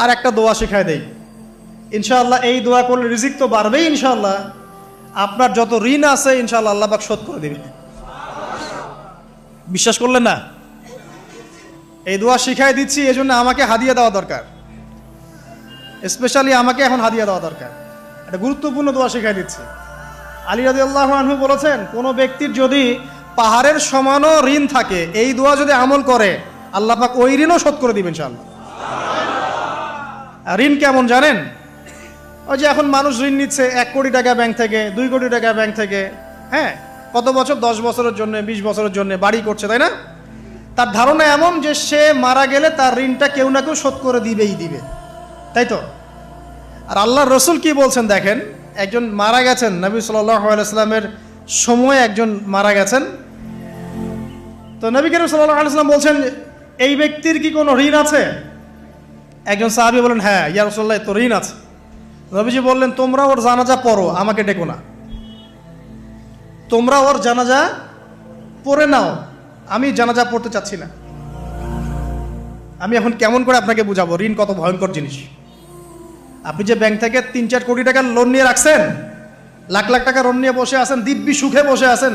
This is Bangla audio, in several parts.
আর একটা দোয়া শিখাই দেই, ইনশাআল্লাহ এই দোয়া করলে রিজিক তো বাড়বেই ইনশাআল্লাহ, আপনার যত ঋণ আছে ইনশাআল্লাহ আল্লাহ পাক শোধ করে দিবে। বিশ্বাস করলেন না? এই দোয়া শিখাই দিচ্ছি, এই জন্য আমাকে হাদিয়া দেওয়া দরকার, স্পেশালি আমাকে এখন হাদিয়া দেওয়া দরকার। একটা গুরুত্বপূর্ণ দোয়া শিখাই দিচ্ছি। আলী রাদিয়াল্লাহু আনহু বলেছেন, কোনো ব্যক্তির যদি পাহাড়ের সমানও ঋণ থাকে, এই দোয়া যদি আমল করে আল্লাহ পাক ওই ঋণও শোধ করে দিবেন ইনশাআল্লাহ। ঋণ কেমন জানেন? ওই যে এখন মানুষ ঋণ নিচ্ছে 1 কোটি টাকা ব্যাংক থেকে, 2 কোটি টাকা ব্যাংক থেকে, হ্যাঁ, কত বছর, 10 বছরের জন্য, 20 বছরের জন্য বাড়ি করছে, তাই না? তার ধারণা এমন যে সে মারা গেলে তার ঋণটা কেউ না কেউ শোধ করে দিবেই দিবে, তাই তো? আর আল্লাহর রসুল কি বলছেন দেখেন, একজন মারা গেছেন, নবী সাল্লাল্লাহু আলাইহি সাল্লামের সময় একজন মারা গেছেন। তো নবী করিম সাল্লাল্লাহু আলাইহি সাল্লাম বলছেন, এই ব্যক্তির কি কোনো ঋণ আছে? একজন সাহাবী বলেন, হ্যাঁ ইয়া রাসূলুল্লাহ, তো ঋণ আছে। নবীজি বললেন, তোমরা ওর জানাজা পড়ো, আমাকে ডেকো না। তোমরা ওর জানাজা পড়ে নাও, আমি জানাজা পড়তে চাচ্ছি না। আমি এখন কেমন করে আপনাকে বুঝাবো ঋণ কত ভয়ঙ্কর জিনিস। আপনি যে ব্যাংক থেকে 3-4 কোটি টাকার লোন নিয়ে রাখছেন, লাখ লাখ টাকা লোন নিয়ে বসে আছেন, দিব্যি সুখে বসে আছেন,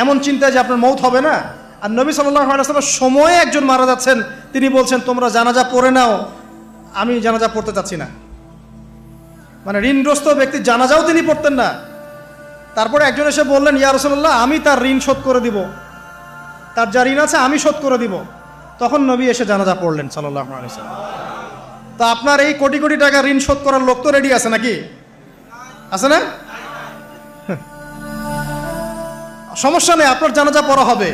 এমন চিন্তায় যে আপনার মৌত হবে না। আর নবী সাল্লাল্লাহু আলাইহি ওয়াসাল্লামের সময়ে একজন মারা যাচ্ছেন, তিনি বলছেন তোমরা জানাজা পড়ে নাও, আমি জানাজা পড়তে চাচ্ছি না। মানে ঋণগ্রস্ত ব্যক্তির জানাজাও তিনি পড়তেন না। তারপরে একজন এসে বললেন, ইয়া রাসূলুল্লাহ, আমি তার ঋণ শোধ করে দিব, তার যা ঋণ আছে আমি শোধ করে দিব। তখন নবী এসে জানাজা পড়লেন সাল্লাল্লাহু আলাইহি ওয়াসাল্লাম। তা আপনার এই কোটি কোটি টাকা ঋণ শোধ করার লোক তো রেডি আছে নাকি? আছে না? সমস্যা নেই, আপনার জানাজা পড়া হবে।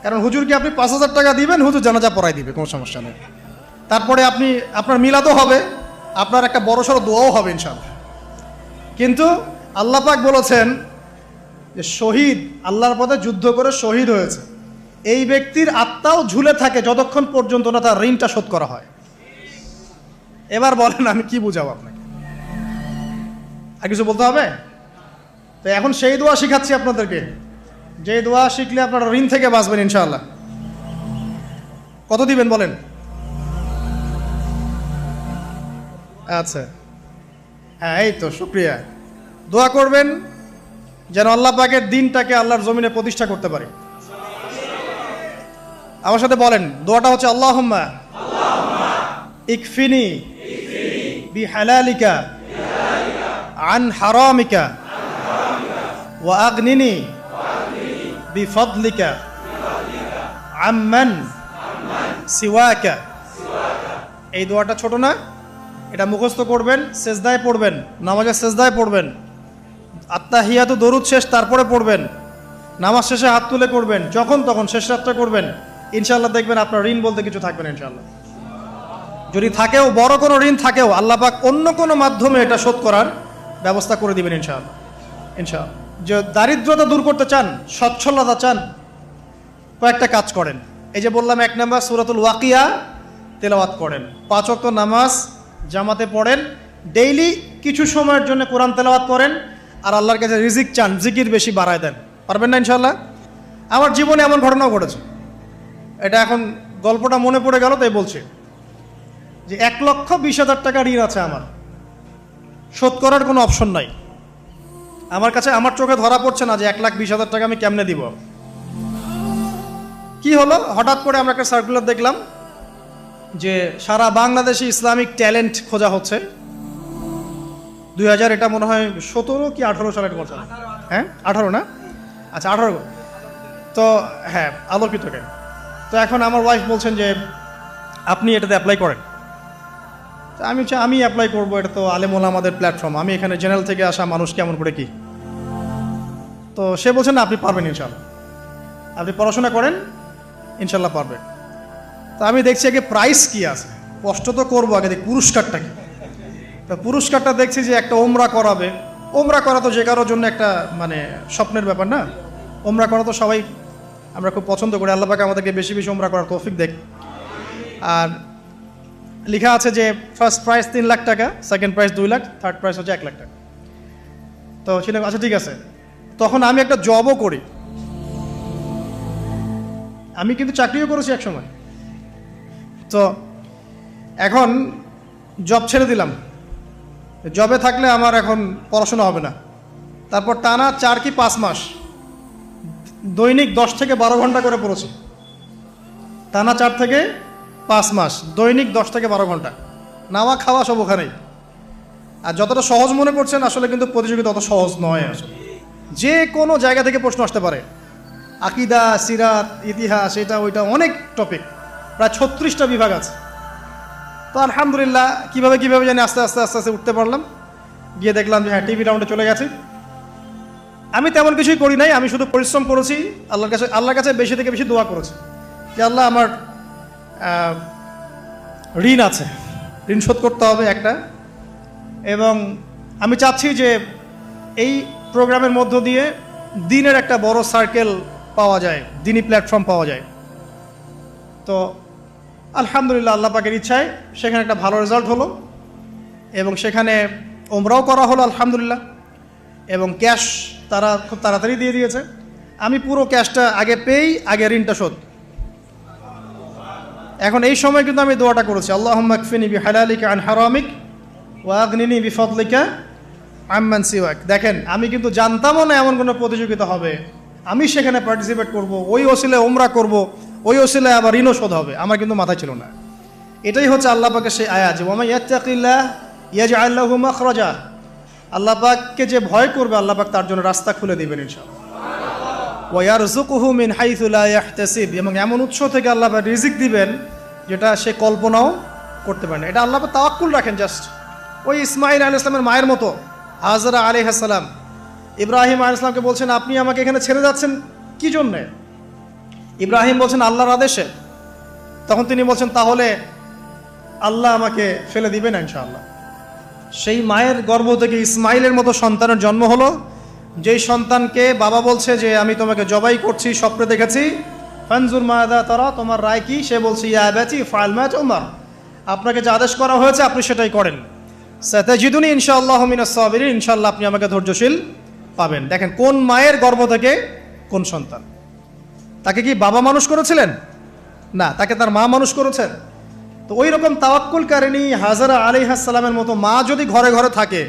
কারণ হুজুরকে আপনি 5,000 টাকা দিবেন, হুজুর জানাজা পড়াই দিবে, কোনো সমস্যা নেই। তারপরে আপনার মিলাদও হবে, আপনার একটা বড়সড় দোয়াও হবে ইনশাআল্লাহ। কিন্তু আল্লাহ পাক বলেছেন যে শহীদ, আল্লাহর পথে যুদ্ধ করে শহীদ হয়েছে, এই ব্যক্তির আত্মাও ঝুলে থাকে যতক্ষণ পর্যন্ত না তার ঋণটা শোধ করা হয়। এবার বলেন আমি কি বুঝাবো আপনাকে? আর কিছু বলতে হবে? তো এখন সেই দোয়া শিখাচ্ছি আপনাদেরকে, যে দোয়া শিখলে আপনারা ঋণ থেকে বাঁচবেন ইনশাআল্লাহ। কত দিবেন বলেন? আচ্ছা, হ্যাঁ, এই তো, শুকরিয়া। দোয়া করবেন যেন আল্লাহ পাকের দিনটাকে আল্লাহর জমিনে প্রতিষ্ঠা করতে পারে। আমার সাথে বলেন, দোয়াটা হচ্ছে আল্লাহুম্মা ইকফিনি বিহালালিকা আন হারামিকা ওয়া আগনিনি বিফদলিকা আম্মান সিওয়াকা। এই দোয়াটা ছোট না, এটা মুখস্থ করবেন, সেজদায় পড়বেন, নামাজের সেজদায় পড়বেন, আত্তাহিয়াতু দরুদ শেষ তারপরে পড়বেন, নামাজ শেষে হাত তুলে করবেন, যখন তখন শেষ রাতটা করবেন। ইনশাআল্লাহ দেখবেন আপনার ঋণ বলতে কিছু থাকবে না ইনশাআল্লাহ। যদি থাকেও, বড় কোনো ঋণ থাকেও, আল্লাহ পাক অন্য কোনো মাধ্যমে এটা শোধ করার ব্যবস্থা করে দিবেন ইনশাআল্লাহ। ইনশাআল্লাহ। যে দারিদ্রতা দূর করতে চান, সচ্ছলতা চান, কয়েকটা কাজ করেন। এই যে বললাম, 1 নাম্বার সূরাতুল ওয়াকিয়া তেলাওয়াত করেন, 5 ওয়াক্ত নামাজ জামাতে পড়েন, ডেইলি কিছু সময়ের জন্য কোরআন তেলাওয়াত করেন, আর আল্লাহর কাছে রিজিক চান, জিকির বেশি বাড়ায় দেন। পারবেন না ইনশাআল্লাহ? আমার জীবনে এমন ঘটনাও ঘটেছে, এটা এখন গল্পটা মনে পড়ে গেল তাই বলছি, যে 1,20,000 টাকা ঋণ আছে আমার, শোধ করার কোনো অপশন নাই। আমার কাছে, আমার চোখে ধরা পড়ছে না যে 1,20,000 টাকা আমি কেমনে দিব। কি হলো, হঠাৎ করে আমরা একটা সার্কুলার দেখলাম যে সারা বাংলাদেশে ইসলামিক ট্যালেন্ট খোঁজা হচ্ছে। 2000, এটা মনে হয় 17 কি 18 সালের কথা, হ্যাঁ 18 না, আচ্ছা 18। তো হ্যাঁ, আলোকিতকে। তো এখন আমার ওয়াইফ বলছেন যে আপনি এটাতে অ্যাপ্লাই করেন। তো আমি অ্যাপ্লাই করবো, এটা তো আলেম ওলামাদের প্ল্যাটফর্ম, আমি এখানে জেনারেল থেকে আসা মানুষ কেমন করে কি। তো সে বলছেন না, আপনি পারবেন ইনশাল্লাহ, আপনি পড়াশোনা করেন, ইনশাল্লাহ পারবেন। তো আমি দেখছি আগে প্রাইস কি আছে, কষ্ট তো করবো, আগে দেখি পুরস্কারটা কি। তো পুরস্কারটা দেখছি যে একটা ওমরা করাবে। ওমরা করা তো যে কারোর জন্য একটা মানে স্বপ্নের ব্যাপার না, ওমরা করা তো সবাই আমরা খুব পছন্দ করি। আল্লাহ পাক আমাদেরকে বেশি বেশি ওমরা করার তৌফিক দেখ। আর লেখা আছে যে ফার্স্ট প্রাইজ 3 লাখ টাকা, second prize 2 lakh, third prize হচ্ছে 1 লাখ টাকা। তো সেটা আচ্ছা ঠিক আছে। তখন আমি একটা জবও করি, আমি কিন্তু চাকরিও করেছি এক সময়। তো এখন জব ছেড়ে দিলাম, জবে থাকলে আমার এখন পড়াশোনা হবে না। তারপর টানা 4 কি 5 মাস দৈনিক 10 থেকে 12 ঘন্টা করে পড়েছি। টানা 4 থেকে 5 মাস দৈনিক 10 থেকে 12 ঘন্টা, নাওয়া খাওয়া সব ওখানেই। আর যতটা সহজ মনে করছেন আসলে কিন্তু প্রতিযোগিতা অত সহজ নয়। আসলে যে কোনো জায়গা থেকে প্রশ্ন আসতে পারে, আকিদা, সিরাত, ইতিহাস, এটা ওইটা অনেক টপিক, প্রায় 36টা বিভাগ আছে। তো আলহামদুলিল্লাহ কীভাবে জানি আস্তে আস্তে উঠতে পারলাম। গিয়ে দেখলাম যে হ্যাঁ, টিভি রাউন্ডে চলে গেছি। আমি তেমন কিছুই করি নাই, আমি শুধু পরিশ্রম করেছি, আল্লাহর কাছে বেশি থেকে বেশি দোয়া করেছি যে আল্লাহ আমার ঋণ আছে, ঋণ শোধ করতে হবে একটা। এবং আমি চাচ্ছি যে এই প্রোগ্রামের মধ্য দিয়ে দিনের একটা বড় সার্কেল পাওয়া যায়, দিনী প্ল্যাটফর্ম পাওয়া যায়। তো আলহামদুলিল্লাহ আল্লাহ পাকের ইচ্ছায় সেখানে একটা ভালো রেজাল্ট হলো এবং সেখানে ওমরাও করা হলো আলহামদুলিল্লাহ। এবং ক্যাশ তারা খুব তাড়াতাড়ি দিয়ে দিয়েছে। আমি পুরো ক্যাশটা আগে পেয়েই আগে ঋণটা শোধ। এখন এই সময় কিন্তু আমি দোয়াটা করেছি, আল্লাহুম্মা কফিনি বিহালালিকা আন হারামিক ওয়া আগনিনি বিফদলিকা আম্মান সিওয়াক। দেখেন, আমি কিন্তু জানতামও না এমন কোনো প্রতিযোগিতা হবে, আমি সেখানে পার্টিসিপেট করব, ওই ওসিলায় ওমরা করব, ওই ওসিলায় আবার ঋণও শোধ হবে, আমার কিন্তু মাথায় ছিল না। এটাই হচ্ছে আল্লাহ পাকের সেই আয়াত, ওয়া মান ইয়াত্তাকিল্লাহ ইয়াজআল লাহু মাখরাজা। আল্লাহ পাককে যে ভয় করবে আল্লাহ পাক তার জন্য রাস্তা খুলে দিবেন ইনশাআল্লাহ। ওয়া ইয়ারযুকুহু মিন হাইসু লা ইয়াহতাসিব, এবং এমন উৎস থেকে আল্লাহ পাক রিজিক দিবেন যেটা সে কল্পনাও করতে পারে না। এটা আল্লাহ পাক তাওয়াক্কুল রাখেন। জাস্ট ওই ইসমাঈল আলাইহিস সালামের মায়ের মতো হাজরা আলাইহিস সালাম ইব্রাহিম আলাইহিস সালামকে বলছেন, আপনি আমাকে এখানে ছেড়ে যাচ্ছেন কি জন্যে? ইব্রাহিম বলছেন আল্লাহর আদেশে। তখন তিনি বলছেন তাহলে আল্লাহ আমাকে ফেলে দিবেন ইনশাআল্লাহ। সেই মায়ের গর্ভ থেকে ইসমাইলের মতো সন্তানের জন্ম হলো, যেই সন্তানকে বাবা বলছে যে আমি তোমাকে জবাই করছি, স্বপ্নে দেখেছি, ফানজুর মাদা তারা, তোমার রায় কি? সে বলছে ইয়া আবাতি ফাআল মা তুমার, আপনাকে যে আদেশ করা হয়েছে আপনি সেটাই করেন। সাতাজিদুনি ইনশাআল্লাহু মিনাস সাবিরিন, ইনশাআল্লাহ আপনি আমাকে ধৈর্যশীল পাবেন। দেখেন কোন মায়ের গর্ভ থেকে কোন সন্তান। তাকে কি বাবা মানুষ করেছিলেন? না, তাকে তার মা মানুষ করেছেন। তো ওই রকম তাওয়াক্কুলকারিনী হাজরা আলাইহিস সালামের মতো মা যদি ঘরে ঘরে থাকে,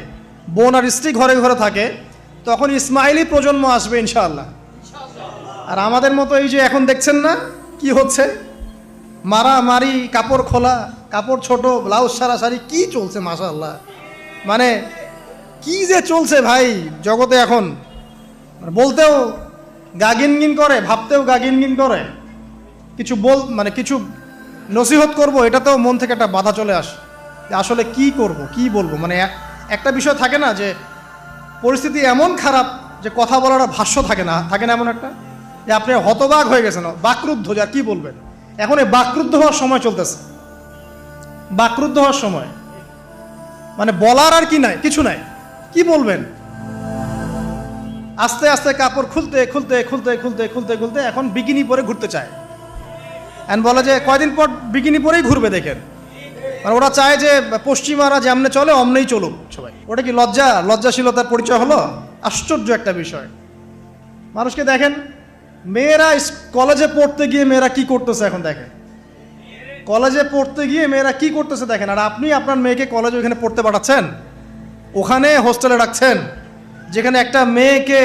বোন আর স্ত্রী ঘরে ঘরে থাকে, তখন ইসমাইলি প্রজন্ম আসবে ইনশাআল্লাহ। আর আমাদের মতো এই যে এখন দেখছেন না কি হচ্ছে, মারামারি, কাপড় খোলা, কাপড় ছোট, ব্লাউজ সারা সারি, কি চলছে মাশাআল্লাহ। মানে কি যে চলছে ভাই জগতে এখন, বলতেও গা গিনগিন করে, ভাবতেও গা গিনগিন করে। কিছু কিছু নসিহত করব, এটাতেও মন থেকে একটা বাধা চলে আসে যে আসলে কি করব, কি বলবো। মানে একটা বিষয় থাকে না যে পরিস্থিতি এমন খারাপ যে কথা বলার ভাষ্য থাকে না এমন একটা, যে আপনি হতবাক হয়ে গেছেন, বাকরুদ্ধ, যে আর কি বলবেন। এখন এই বাকরুদ্ধ হওয়ার সময় চলতেছে, বাকরুদ্ধ হওয়ার সময়, মানে বলার আর কি নাই, কিছু নাই, কি বলবেন। আস্তে আস্তে কাপড় খুলতে খুলতে খুলতে খুলতে খুলতে খুলতে এখন বিকিনি পরে ঘুরতে চায়। এন্ড বলে যে কয়দিন পর বিকিনি পরেই ঘুরবে। দেখেন, মানে ওরা চায় যে পশ্চিমারা যেমনে চলে অমনেই চলুক সবাই। ওটা কি লজ্জাশীলতার পরিচয় হলো? আশ্চর্য একটা বিষয়। মানুষকে দেখেন, মেয়েরা কলেজে পড়তে গিয়ে মেয়েরা কি করতেছে এখন দেখেন, কলেজে পড়তে গিয়ে মেয়েরা কি করতেছে দেখেন। আর আপনি আপনার মেয়েকে কলেজে ওখানে পড়তে পাঠাচ্ছেন, ওখানে হোস্টেলে রাখছেন, যেখানে একটা মেয়েকে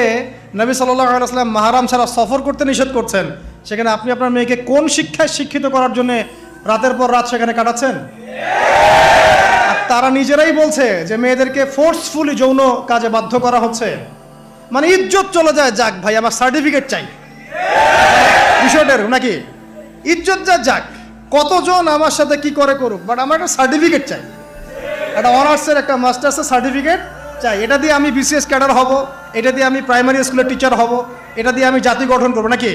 নবী সাল্লাল্লাহু আলাইহি ওয়াসাল্লাম মাহরাম ছাড়া সফর করতে নিষেধ করছেন, সেখানে আপনি আপনার মেয়েকে কোন শিক্ষায় শিক্ষিত করার জন্য রাতের পর রাত সেখানে কাটাচ্ছেন? আর তারা নিজেরাই বলছে যে মেয়েদেরকে ফোর্সফুলি যৌন কাজে বাধ্য করা হচ্ছে। মানে ইজ্জত চলে যায়, যাক ভাই আমার সার্টিফিকেট চাই বিষয়টার, নাকি ইজ্জত যাক, কতজন আমার সাথে কি করে করুক, বাট আমার একটা সার্টিফিকেট চাই, একটা অনার্সের একটা মাস্টার্সের সার্টিফিকেট চাই। এটা দিয়ে আমি বিসিএস ক্যাডার হব, এটা দিয়ে আমি প্রাইমারি স্কুলের টিচার হব, এটা দিয়ে আমি জাতি গঠন করবো, নাকি?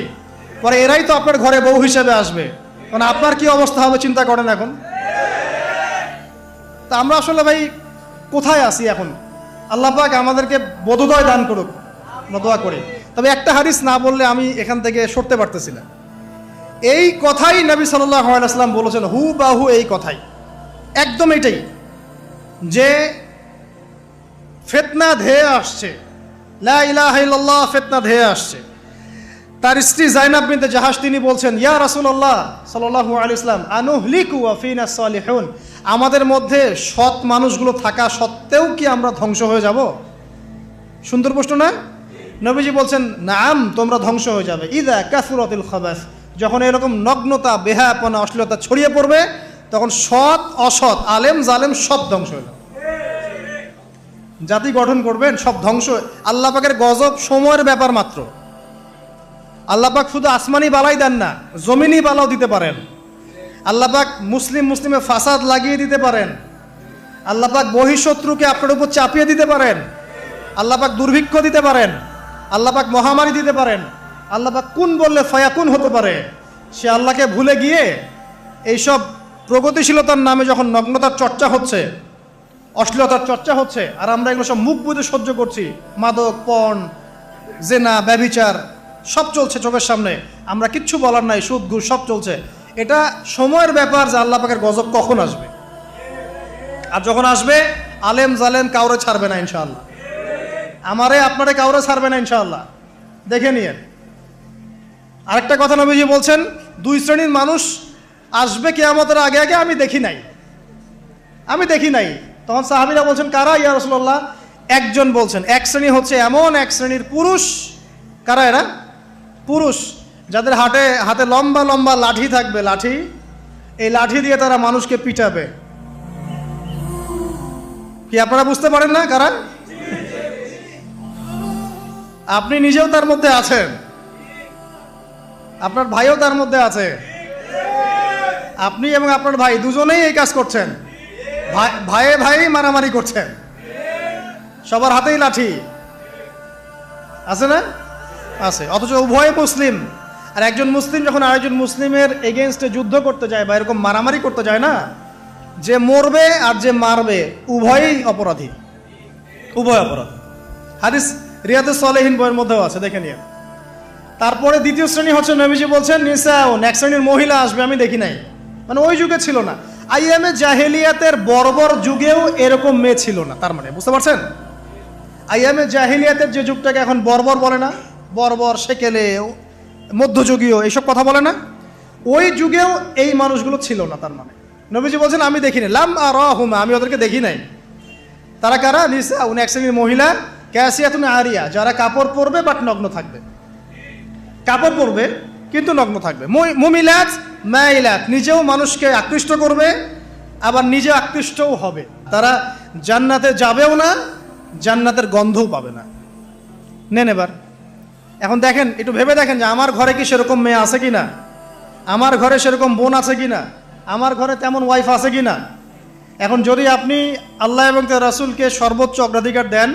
পরে এরাই তো আপনার ঘরে বউ হিসেবে আসবে, মানে আপনার কি অবস্থা হবে চিন্তা করেন এখন। তা আমরা আসলে ভাই কোথায় আসি এখন? আল্লাহ পাক আমাদেরকে বোধোদয় দান করুক, আমরা দোয়া করি। তবে একটা হাদিস না বললে আমি এখান থেকে সরতে পারতেছি না। এই কথাই নবী সাল্লাল্লাহু আলাইহি ওয়াসাল্লাম বলেছেন, হুবাহু এই কথাই, একদম এটাই, যে ফিতনা ধেয়ে আসছে, লা ইলাহা ইল্লাল্লাহ, ফিতনা ধেয়ে আসছে। তার স্ত্রী জাইনাব বিনতে জাহাশ তিনি বলছেন, ইয়া রাসূলুল্লাহ সাল্লাল্লাহু আলাইহি ওয়াসাল্লাম, আনুহলিকু ওয়া ফিনা সালিহুন, আমাদের মধ্যে সৎ মানুষগুলো থাকা সত্ত্বেও কি আমরা ধ্বংস হয়ে যাব? সুন্দর প্রশ্ন না? নবীজি বলছেন, নাম, তোমরা ধ্বংস হয়ে যাবে। ইদা কাসুরাতিল খাবাস, যখন এরকম নগ্নতা, বেহায়াপনা, অশ্লীলতা ছড়িয়ে পড়বে, তখন সৎ অসৎ, আলেম জালেম সব ধ্বংস হয়ে যাবে। জাতি গঠন করবেন, সব ধ্বংস। আল্লাহ পাকের গজব সময়ের ব্যাপার মাত্র। আল্লাহ পাক শুধু আসমানি বালাই দেন না, জমিনি বালাও দিতে পারেন। আল্লাহ পাক মুসলিমে ফাসাদ লাগিয়ে দিতে পারেন। আল্লাহ পাক বহিঃশত্রুকে আপনার উপর চাপিয়ে দিতে পারেন। আল্লাহ পাক দুর্ভিক্ষ দিতে পারেন। আল্লাহ পাক মহামারী দিতে পারেন। আল্লাহ পাক কুন বললে ফায়াকুন হতে পারে। সে আল্লাহকে ভুলে গিয়ে এইসব প্রগতিশীলতার নামে যখন নগ্নতার চর্চা হচ্ছে, অশ্লীলতার চর্চা হচ্ছে, আর আমরা এগুলো সব মুখ বুঝে সহ্য করছি, মাদক, পর্ন, জেনা, ব্যভিচার সব চলছে চোখের সামনে, আমরা কিচ্ছু বলার নাই, সুদ ঘুষ সব চলছে। এটা সময়ের ব্যাপার যে আল্লাহ পাকের গজব কখন আসবে। আর যখন আসবে, আলেম জালেম কাউরে ছাড়বে না ইনশাআল্লাহ। আমারে আপনারে কাউরে ছাড়বে না ইনশাআল্লাহ, দেখে নিয়ে। আরেকটা কথা নবীজি বলছেন, দুই শ্রেণীর মানুষ আসবে কিয়ামতের আগে আগে, আমি দেখি নাই। তখন সাহাবীরা বলছেন, কারা ইয়া রাসূলুল্লাহ? একজন বলছেন, এক শ্রেণী হচ্ছে এমন এক শ্রেণীর পুরুষ। কারা এরা? পুরুষ যাদের হাতে লম্বা লম্বা লাঠি থাকবে, লাঠি, এই লাঠি দিয়ে তারা মানুষকে পিটাবে। কি আপনারা বুঝতে পারেন না কারা? আপনি নিজেও তার মধ্যে আছেন, আপনার ভাইও তার মধ্যে আছে। আপনি এবং আপনার ভাই দুজনেই এই কাজ করছেন, ভাইয়ে ভাই মারামারি করছেন, সবার হাতেই লাঠি আছে না? আছে। অথচ উভয় মুসলিম। আর একজন মুসলিম যখন আরেকজন মুসলিমের এগেনস্টে যুদ্ধ করতে যায় বা এরকম মারামারি করতে যায় না, যে মরবে আর যে মারবে উভয়ই অপরাধী, উভয় অপরাধী। হাদিস রিয়াদুস সালেহিন বইয়ের মধ্যেও আছে, দেখে নিয়ে। তারপরে দ্বিতীয় শ্রেণী হচ্ছে, নবীজি বলছেন নিসাউন, এক শ্রেণীর মহিলা আসবে, আমি দেখি নাই। মানে ওই যুগে ছিল না, আইয়ামে জাহেলিয়াতের বর্বর যুগেও এরকম মেয়ে ছিল না। তার মানে বুঝতে পারছেন, আইয়ামে জাহেলিয়াতের যে যুগটাকে এখন বর্বর বলে না, বর্বর, সেকেলে, মধ্যযুগীয় এইসব কথা বলে না, ওই যুগেও এই মানুষগুলো ছিল না। তার মানে নবীজি বলছেন, আমি দেখিনি, লাম আরাহুমা, আমি ওদেরকে দেখি নাই। তারা কারা? নিসাউন, এক শ্রেণীর মহিলা, কাসিয়াতুন আরিয়া, যারা কাপড় পরবে বাট নগ্ন থাকবে, কাপড় পরবে কিন্তু নগ্ন থাকবে। মুমিলাত মাইলাত, নিজেও মানুষকে আকৃষ্ট করবে, আবার নিজে আকৃষ্টও হবে। তারা জান্নাতে যাবেও না, জান্নাতের গন্ধও পাবে না। নেন এবার এখন দেখেন, একটু ভেবে দেখেন যে আমার ঘরে কি সেরকম মেয়ে আছে কি না, আমার ঘরে সেরকম বোন আছে কি না, আমার ঘরে তেমন ওয়াইফ আছে কি না। এখন যদি আপনি আল্লাহ এবং তার রাসূলকে সর্বোচ্চ অগ্রাধিকার দেন,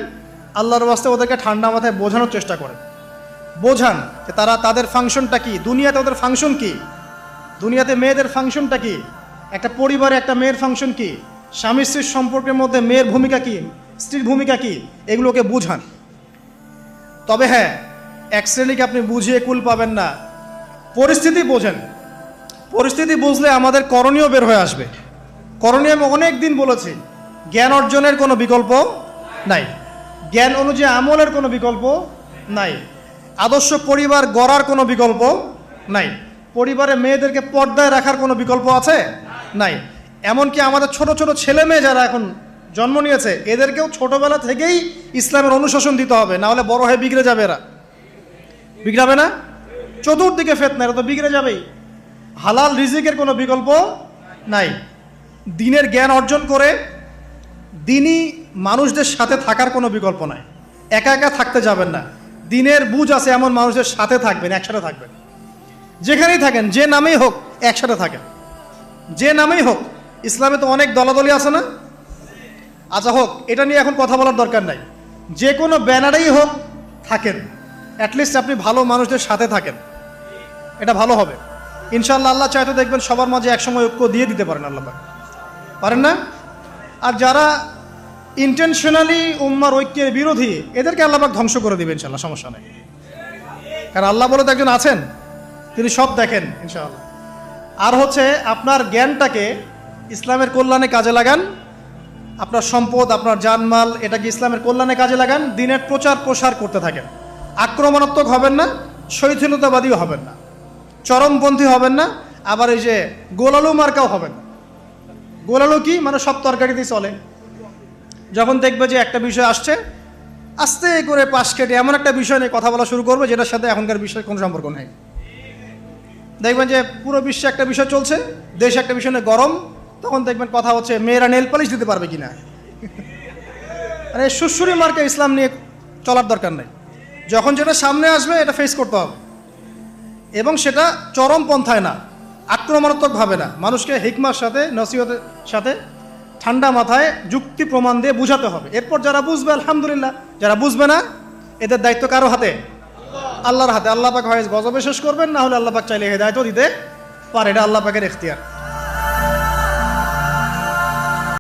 আল্লাহর ওয়াস্তে ওদেরকে ঠান্ডা মাথায় বোঝানোর চেষ্টা করেন, বোঝান যে তাদের ফাংশনটা কি, দুনিয়াতে ওদের ফাংশন কি, দুনিয়াতে মেয়েদের ফাংশনটা কি, একটা পরিবারে একটা মেয়ের ফাংশন কি, স্বামী স্ত্রীর সম্পর্কের মধ্যে মেয়ের ভূমিকা কি, স্ত্রীর ভূমিকা কি, এগুলোকে বুঝান। তবে হ্যাঁ, এক শ্রেণীকে আপনি বুঝিয়ে কুল পাবেন না, পরিস্থিতি বোঝেন। পরিস্থিতি বুঝলে আমাদের করণীয় বের হয়ে আসবে। করণীয় আমি অনেক দিন বলেছি, জ্ঞান অর্জনের কোনো বিকল্প নাই, জ্ঞান অনুযায়ী আমলের কোনো বিকল্প নাই, আদর্শ পরিবার গড়ার কোনো বিকল্প নাই, পরিবারে মেয়েদেরকে পর্দায় রাখার কোনো বিকল্প আছে? নাই। এমনকি আমাদের ছোট ছোট ছেলে মেয়ে যারা এখন জন্ম নিয়েছে, এদেরকেও ছোটবেলা থেকেই ইসলামের অনুশাসন দিতে হবে, না হলে বড় হয়ে বিগড়ে যাবে। এরা বিগড়াবে না? চতুর্দিকে ফিতনা, এরা তো বিগড়ে যাবেই। হালাল রিজিকের কোনো বিকল্প নাই। দ্বীনের জ্ঞান অর্জন করে দ্বীনী মানুষদের সাথে থাকার কোনো বিকল্প নাই। একা একা থাকতে যাবেন না, দ্বীনের বুঝ আছে এমন মানুষদের সাথে থাকবেন, একসাথে থাকবেন। যেখানেই থাকেন, যে নামেই হোক, একসাথে থাকেন, যে নামেই হোক। ইসলামে তো অনেক দলাদলি আছে না? আচ্ছা হোক, এটা নিয়ে এখন কথা বলার দরকার নাই। যে কোনো ব্যানারেই হোক থাকেন, অ্যাটলিস্ট আপনি ভালো মানুষদের সাথে থাকেন, এটা ভালো হবে ইনশাআল্লাহ। আল্লাহ চাইতে দেখবেন সবার মাঝে একসময় ঐক্য দিয়ে দিতে পারেন, আল্লাহ পারেন না? আর যারা ইন্টেনশনালি উম্মার ঐক্যের বিরোধী, এদেরকে আল্লাহ পাক ধ্বংস করে দিবেন ইনশাআল্লাহ, সমস্যা নেই। কারণ আল্লাহ বলে তো একজন আছেন, তিনি সব দেখেন ইনশাআল্লাহ। আর হচ্ছে আপনার জ্ঞানটাকে ইসলামের কল্যাণে কাজে লাগান, আপনার সম্পদ, আপনার জানমাল, এটাকে ইসলামের কল্যাণে কাজে লাগান, দ্বীনের প্রচার প্রসার করতে থাকেন। আক্রমণাত্মক হবেন না, শৈথিলতাবাদীও হবেন না, চরমপন্থী হবেন না, আবার এই যে গোলালু মার্কাও হবেন না। গোলালু কি মানে সব তরকারিতেই চলে। যখন দেখবে যে একটা বিষয় আসছে, আস্তে করে পাশ কেটে এমন একটা বিষয় নিয়ে কথা বলা শুরু করবে যেটার সাথে এখনকার বিষয়ের কোনো সম্পর্ক নেই। দেখবেন যে পুরো বিশ্বে একটা বিষয় চলছে, দেশে একটা বিষয় নিয়ে গরম, তখন দেখবেন কথা হচ্ছে মেয়েরা নেল পালিশ দিতে পারবে কিনা। মানে সুশ্রী মার্কা ইসলাম নিয়ে চলার দরকার নেই। যখন যেটা সামনে আসবে এটা ফেস করতে হবে, এবং সেটা চরম পন্থায় না, আক্রমণাত্মকভাবে না, মানুষকে হিকমার সাথে নসিহতের সাথে ঠান্ডা মাথায় যুক্তি প্রমাণ দিয়ে বুঝাতে হবে। এরপর যারা বুঝবে আলহামদুলিল্লাহ, যারা বুঝবে না এদের দায়িত্ব কারো হাতে? আল্লাহর হাতে। আল্লাহ পাক হয় গজবে শেষ করবেন, না হলে আল্লাহ পাক চাইলে হেদায়েতও দিতে পারে, এটা আল্লাহ পাকের ইখতিয়ার।